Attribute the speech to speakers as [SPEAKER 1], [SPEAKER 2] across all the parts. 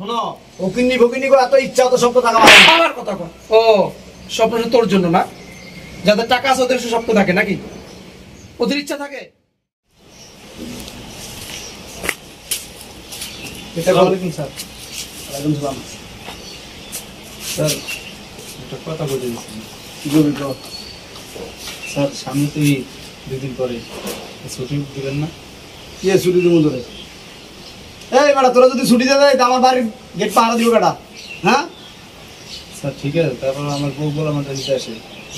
[SPEAKER 1] শোনো ওকিন্নি ভকিন্নি করে এত ইচ্ছা অত স্বপ্ন থাকা
[SPEAKER 2] আমার কথা কর। ও স্বপ্ন তোর জন্য না, যাদের টাকা আছে ওদের স্বপ্ন থাকে নাকি, ওদের ইচ্ছা থাকে।
[SPEAKER 1] ওয়ালাইকুম স্যার। ওয়ালাইকুম সালাম।
[SPEAKER 3] স্যার একটা কথা বলে দিচ্ছি।
[SPEAKER 1] কি বলবি তো?
[SPEAKER 3] স্যার সামনে তো ঈদ, 2 দিন পরে ছুটি দিবেন না?
[SPEAKER 1] কি ছুটি দিব তোরে? এই বেটা তোরা যদি ছুটি দেয় তো আমার বাড়ির গেট পাহারা দিব বেটা। হ্যাঁ
[SPEAKER 3] স্যার ঠিক আছে, তারপর আমার বউ বলে আমার কাছে আসে,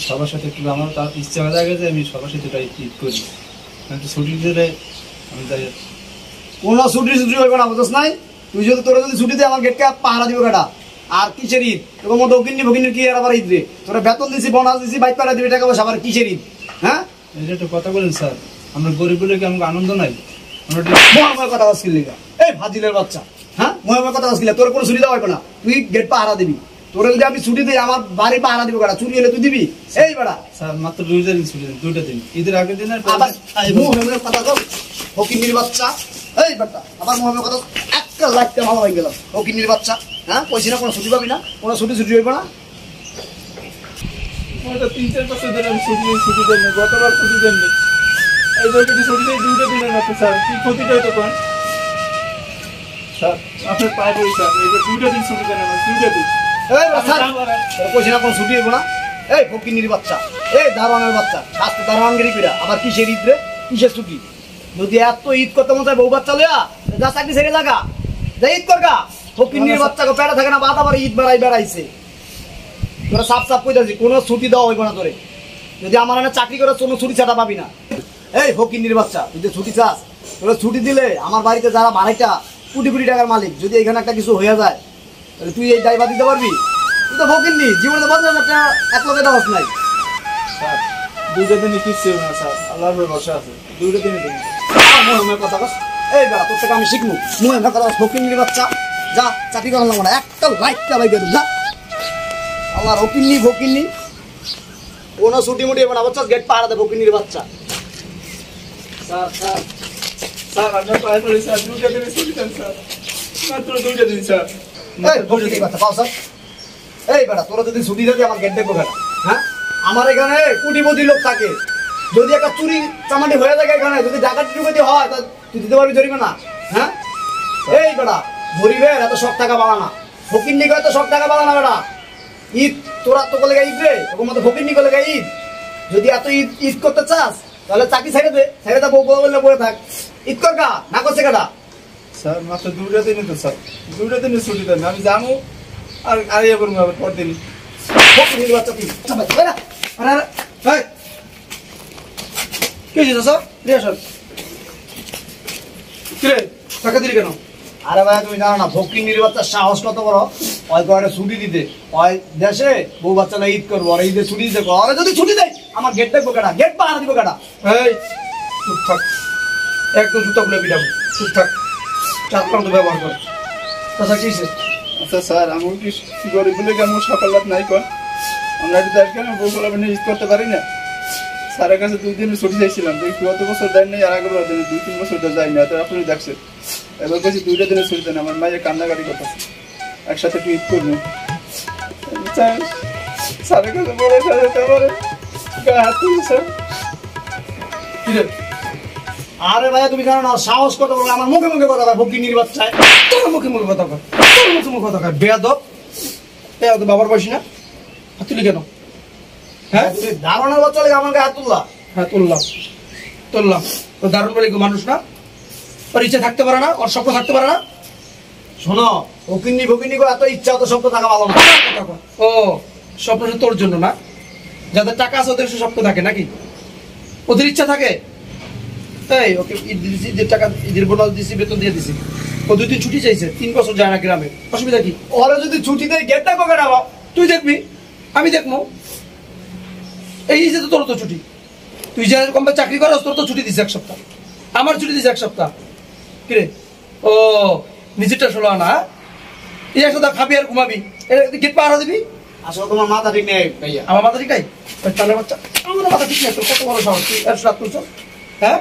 [SPEAKER 3] সবার সাথে একটু আমার তার ইচ্ছা হয়ে থাকে যে আমি সবার সাথে তাই ঈদ করি, কিন্তু ছুটি দিলে আমি তাই।
[SPEAKER 1] কোনো ছুটি হইব না, বুঝছ নাই? তুই যদি তোরা যদি ছুটি দে আমার গেটকে পাহারা দিব বেটা। আর কিসের ঈদ? তোর মতো ওকিন্নি ভকিন্নির কি আর আবার ঈদ রে? তোরা বেতন দিছি, বোনাস দিছি, বাইক পাড়া দিবি, টাকা পয়সা, আবার কিসের ঈদ? হ্যাঁ
[SPEAKER 3] এটা একটা কথা বলেন স্যার, আমরা গরিব বলে কি আমাকে আনন্দ নাই? আমরা
[SPEAKER 1] মহাময় কথা বাসকিল লিগা। এই ফাজিলের বাচ্চা, হ্যাঁ মহাময় কথা বাসকিল। তোর কোনো ছুটি দেওয়া হইব না, তুই গেট পাহারা দিবি। তোরা যদি আমি ছুটি দিই আমার বাড়ি পাহারা দিব বেটা, চুরি হলে তুই দিবি? এই বেটা
[SPEAKER 3] স্যার মাত্র 2 দিন ছুটি দেন, 2টা দিন, ঈদের আগের দিন আর
[SPEAKER 1] আবার মহাময় কথা কর ফকিন্নির বাচ্চা। এই বেটা আবার মহাময় কথা, একটা লাইটটা ভালো হয়ে গেল ফকিন্নির বাচ্চা। হ্যাঁ কইছি না কোনো ছুটি পাবি না, কোনো ছুটি হইব না।
[SPEAKER 3] 3-4 বছর ধরে আমি ছুটি দেন, গতবার ছুটি দেননি, এই যদি ছুটি দেয় 2টা দিনের মাত্র। স্যার কি ক্ষতিটা হতো কোন? স্যার আপনার পায়ে পড়ি স্যার, এই 2টা দিন ছুটি দেন, আমার 2টা দিন।
[SPEAKER 1] এই বাচ্চা কইছি না কোনো ছুটি হইব না। এই ফকিন্নির বাচ্চা, এই দারোয়ানের বাচ্চা, স্বাস্থ্য দারোয়ানগিরি পিড়া, আবার কিসের ঈদ রে? কিসের ছুটি? যদি এত ঈদ করতে মতো বউ বাচ্চা লইয়া যা চাকরি ছেড়ে লাগা, যা ঈদ করগা। ফকিন্নির বাচ্চা পেড়া থাকে না, বাদ আবার ঈদ বেড়াইছে। তোরা সাফ কই যাচ্ছি, কোনো ছুটি দেওয়া হইব না তোরে। যদি আমার এখানে চাকরি করে কোনো ছুটি ছাড়া পাবি না। এই ফকিন্নির বাচ্চা, তুই যে ছুটি চাস, তোরা ছুটি দিলে আমার বাড়িতে যারা ভাড়াইটা কোটি কোটি টাকার মালিক, যদি এখানে একটা কিছু হয়ে যায় তাহলে তুই এই দায়ভার দিতে পারবি? তুই তো ফকিন্নি, জীবনে 50,000 টাকা এক লক্ষ দেওয়াস নাই।
[SPEAKER 3] স্যার 2টা দিনই কিচ্ছু হবে না স্যার, আল্লাহর উপর ভরসা আছে, 2টা দিনই দিন।
[SPEAKER 1] মুহেমের কথা কস। এই বেড়া তোর থেকে আমি শিখবো মুহেমের কথা। ফকিন্নির বাচ্চা, যা চাকরি করার লাগবো না, একটা লাইটটা বাইকে যা। আমার ফকিন্নি ফকিন্নি কোনো ছুটি মুটি হবে না, বাচ্চা গেট পাহারা দে ফকিন্নির বাচ্চা।
[SPEAKER 3] স্যার স্যার স্যার আপনার পায়ে পড়ি স্যার, 2টা দিনই ছুটি দেন স্যার, মাত্র 2টা দিন স্যার।
[SPEAKER 1] এই ফকিন্নির বাচ্চা পাও স্যার। এই বেড়া তোরা যদি ছুটি দিতে আমার গেট দেখবো বেড়া। হ্যাঁ আমার এখানে কোটিপতি লোক থাকে, যদি একটা চুরি চামাটি হয়ে থাকে এখানে, যদি ডাকাতি টুকাতি হয় তা তুই দিতে পারবি জরিবে না? হ্যাঁ এই বেড়া গরিবের এত সব টাকা বাড়ানা, ফকিন্নি করে এত সব টাকা বাড়ানা বেড়া। ঈদ তোরা তো বলে ঈদ রে, ওরকম মতো ফকিন্নি বলে ঈদ। যদি এত ঈদ করতে চাস তাহলে চাকরি ছেড়ে দে, ছেড়ে দে, বউ বললে বলে থাক। ঈদ কর গা, না করছে কাটা।
[SPEAKER 3] স্যার মাত্র 2টা দিনই তো স্যার, 2টা দিনই ছুটি দেন, আমি জানো আর ইয়ে করবো আবার পরদিন।
[SPEAKER 1] ফকিন্নির বাচ্চা তুই বেড়া। আরে
[SPEAKER 2] কি হয়েছে স্যার? রিয়াসন কিরে টাকা দিলি কেন?
[SPEAKER 1] আরে ভাই তুমি জানো না ফকিন্নির বাচ্চার সাহস কত বড়? ওই করে ছুটি দিতে, ওই দেশে বউ বাচ্চারা ঈদ করবো, আর ঈদে ছুটি দিতে, ওরা যদি ছুটি দেয় আমার গেট দেখবো কেটা, গেট পাহারা দিব কেটা।
[SPEAKER 2] এই চুপ থাক, একদম জুতা খুলে পিটাবো, চুপ থাক, চার পান্ত ব্যবহার কর। তাছাড়া কি হয়েছে?
[SPEAKER 3] আচ্ছা স্যার আমি কি গরিব বলে কেমন সকাল রাত নাই কর, আমরা একটু দেখ কেন বউ বলা ঈদ করতে পারি না? স্যারের কাছে 2 দিন ছুটি চাইছিলাম, গত বছর দেন নাই, আর আগের বার দেন, 2-3 বছর যাই না, তো আপনি দেখছেন। এবার বলছি 2টা দিনে ছুটি দেন, আমার মায়ের কান্নাকাটি কথা, একসাথে একটু ঈদ করবো। স্যারের কাছে বলে স্যার একেবারে গায়ে হাত তুলছে স্যার।
[SPEAKER 1] কিরে আরে ভাই তুমি জানো না সাহস কত বড়? আমার মুখে মুখে কথা কয় ফকিন্নির বাচ্চায়।
[SPEAKER 2] তোর মুখে মুখে কথা কর, তোর মুখে মুখে কথা কর, বেয়াদব। বেয়াদব বাবার বয়সী না, হাত তুলি কেন?
[SPEAKER 1] হ্যাঁ তুমি ধারণার বাচ্চা লেগে আমার গায়ে হাত তুললা?
[SPEAKER 2] হ্যাঁ তুললাম। তো দারুণ বলে মানুষ না, ওর ইচ্ছা থাকতে পারে না, ওর স্বপ্ন থাকতে পারে না।
[SPEAKER 1] শোনো ফকিন্নি ফকিন্নি করে এত ইচ্ছা অত স্বপ্ন থাকা ভালো না।
[SPEAKER 2] ও স্বপ্ন তোর জন্য না, যাদের টাকা আছে ওদের স্বপ্ন থাকে নাকি, ওদের ইচ্ছা থাকে। এই ওকে ঈদের টাকা, ঈদের বোনাস দিছি, বেতন দিয়ে দিছি, ও 2 দিন ছুটি চাইছে, 3 বছর যায় না গ্রামে, অসুবিধা কি?
[SPEAKER 1] ওরা যদি ছুটি দেয় গেট দেখবো কেটা?
[SPEAKER 2] তুই দেখবি, আমি দেখবো। এই যে তো তোর তো ছুটি, তুই যে কোম্পানি চাকরি করস তোর তো ছুটি দিছে 1 সপ্তাহ, আমার ছুটি দিছে 1 সপ্তাহ। কিরে ও নিজেরটা ষোলো আনা, এই 1 সপ্তাহ খাবি আর ঘুমাবি, গেট পাহারা দিবি।
[SPEAKER 1] আসলে তোমার মাথা ঠিক নেই ভাইয়া।
[SPEAKER 2] আমার মাথা ঠিক নাই? তাহলে বাচ্চা আমার মাথা ঠিক নেই, তোর কত বড় সাহস, তুই 100 রাত করছ? হ্যাঁ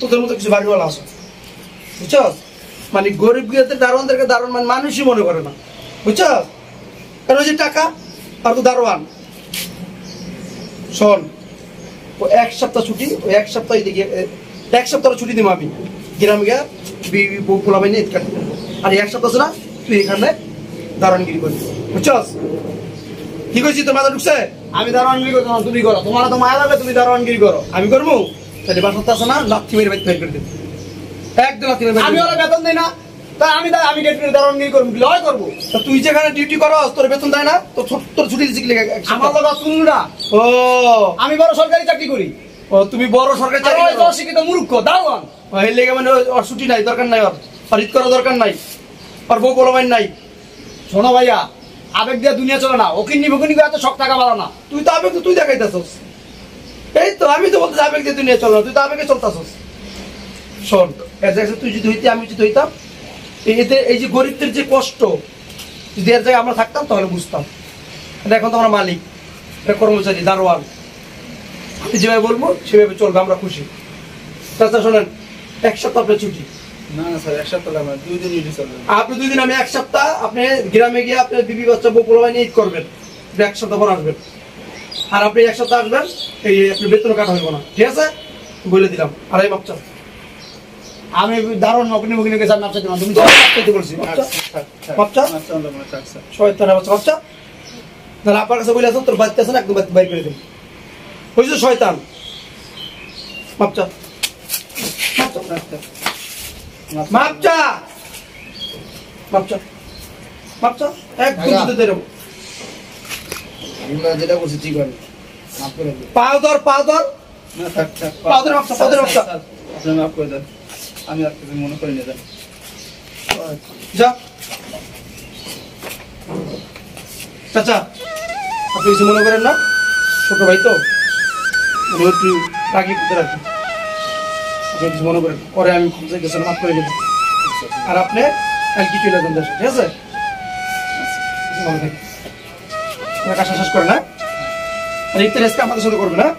[SPEAKER 2] তোদের মতো কিছু বাড়িওয়ালা আছে বুঝছস, মানে গরিব গিয়েতে দারোয়ানদেরকে দারোয়ান মানে মানুষই মনে করে না, বুঝছো? কারণ ওই যে টাকা আর তো দারোয়ান। শোন, ও 1 সপ্তাহ ছুটি, ওই 1 সপ্তাহ এদিকে 1 সপ্তাহ ছুটি দিব আমি গ্রামে গিয়ে পোলা বাইনে ঈদ কাটতে। আর 1 সপ্তাহ আছে না, তুই এখানে দারোয়ানগিরি করবি, বুঝছস? কি কইছি তোর মাথা ঢুকছে?
[SPEAKER 1] আমি দারোয়ানগিরি করতে না, তুমি করো। তোমার তো মায়া লাগবে, তুমি দারোয়ানগিরি করো।
[SPEAKER 2] আমি করবো? তাহলে বাসাতে আছে না, লাথি মেরে বাইর করে দেবো, একদম লাথি মেরে।
[SPEAKER 1] আমি ওরা বেতন দেই না, তাই আমি গেট করে দারোয়ানগিরি করবো, লয় করবো।
[SPEAKER 2] তা তুই যেখানে ডিউটি করস তোর বেতন দেয় না, তোর ছুটি দিচ্ছি কি লেগে?
[SPEAKER 1] আমার লোক শুনুন না,
[SPEAKER 2] ও
[SPEAKER 1] আমি বড় সরকারি চাকরি করি।
[SPEAKER 2] ও তুমি বড় সরকারি
[SPEAKER 1] আর
[SPEAKER 2] চাকরি
[SPEAKER 1] ওই
[SPEAKER 2] করো?
[SPEAKER 1] অশিক্ষিত মূর্খ দারোয়ান।
[SPEAKER 2] ও, এই লেগে মানে ওর ছুটি নাই, দরকার নাই, ওর ঈদ করার দরকার নাই, ওর বউ বলবাই নাই।
[SPEAKER 1] শোনো ভাইয়া, আবেগ দিয়ে দুনিয়া চলে না। ওকিন্নি ফকিন্নি করে এত শখ টাকা বাড়া না।
[SPEAKER 2] তুই তো আবেগ তো তুই দেখাইতেছস। এই তো আমি তো বলতে আবেগ দিয়ে দুনিয়া চল না, তুই তো আবেগে চলতেছস। শোন, এর জায়গায় তুই যদি হইতে, আমি যদি হইতাম, এতে এই যে গরিবদের যে কষ্ট, যদি এর জায়গায় আমরা থাকতাম তাহলে বুঝতাম। এটা এখন তো আমরা মালিক, এটা কর্মচারী, দারোয়ান। আমি যেভাবে বলবো সেভাবে চলবে, আমরা খুশি। তাছাড়া শোনেন, 1 সপ্তাহ আপনার ছুটি।
[SPEAKER 3] না না স্যার, 1 সপ্তাহ লাগবে না, 2 দিন ইউটি চলবে।
[SPEAKER 2] আপনি 2 দিন, আমি 1 সপ্তাহ। আপনি গ্রামে গিয়ে আপনার বিবি বাচ্চা বউ পোলা নিয়ে ঈদ করবেন, 1 সপ্তাহ পর আসবেন। আর আপনি 1 সপ্তাহ আসবেন, এই আপনি বেতন কাটা হইব না, ঠিক আছে? বলে দিলাম। আর এই বাচ্চা
[SPEAKER 1] আমি দারোয়ান ওকিন্নি ফকিন্নি করে নাম চাইতে না। তুমি
[SPEAKER 2] চাইতে বলছি, বাচ্চা বাচ্চা
[SPEAKER 3] আচ্ছা
[SPEAKER 2] শয়তান বাচ্চা বাচ্চা। তাহলে আপনার কাছে বলে আসুন, তোর বাচ্চা আছে না, একদম বাইর করে দিন, বুঝছো? শয়তান বাচ্চা মাপচা মাপচা মাপচা, একদম দিতে দেব।
[SPEAKER 1] আমরা যেটা করছি ঠিক হয়নি, মাফ করে দিও।
[SPEAKER 2] পাও ধর, পাও ধর,
[SPEAKER 3] না থাক থাক,
[SPEAKER 2] পাউদের বাচ্চা, পাউদের বাচ্চা।
[SPEAKER 3] আপনি মাফ করে দেন, আমি আর কিছু মনে করি না। দেন
[SPEAKER 2] যা চাচা, আপনি কিছু মনে করেন না, ছোট ভাই তো, উনি একটু রাগি করতে রাখি, আপনি কিছু মনে করেন। পরে আমি খুঁজে গেছেন, মাফ করে দেবেন। আর আপনি কালকে চলে যাবেন দেশে, ঠিক আছে? ভালো থাকি, কাজটা শেষ করেন, হ্যাঁ? আর ইফতার আজকে আমাদের সাথে করবেন, হ্যাঁ?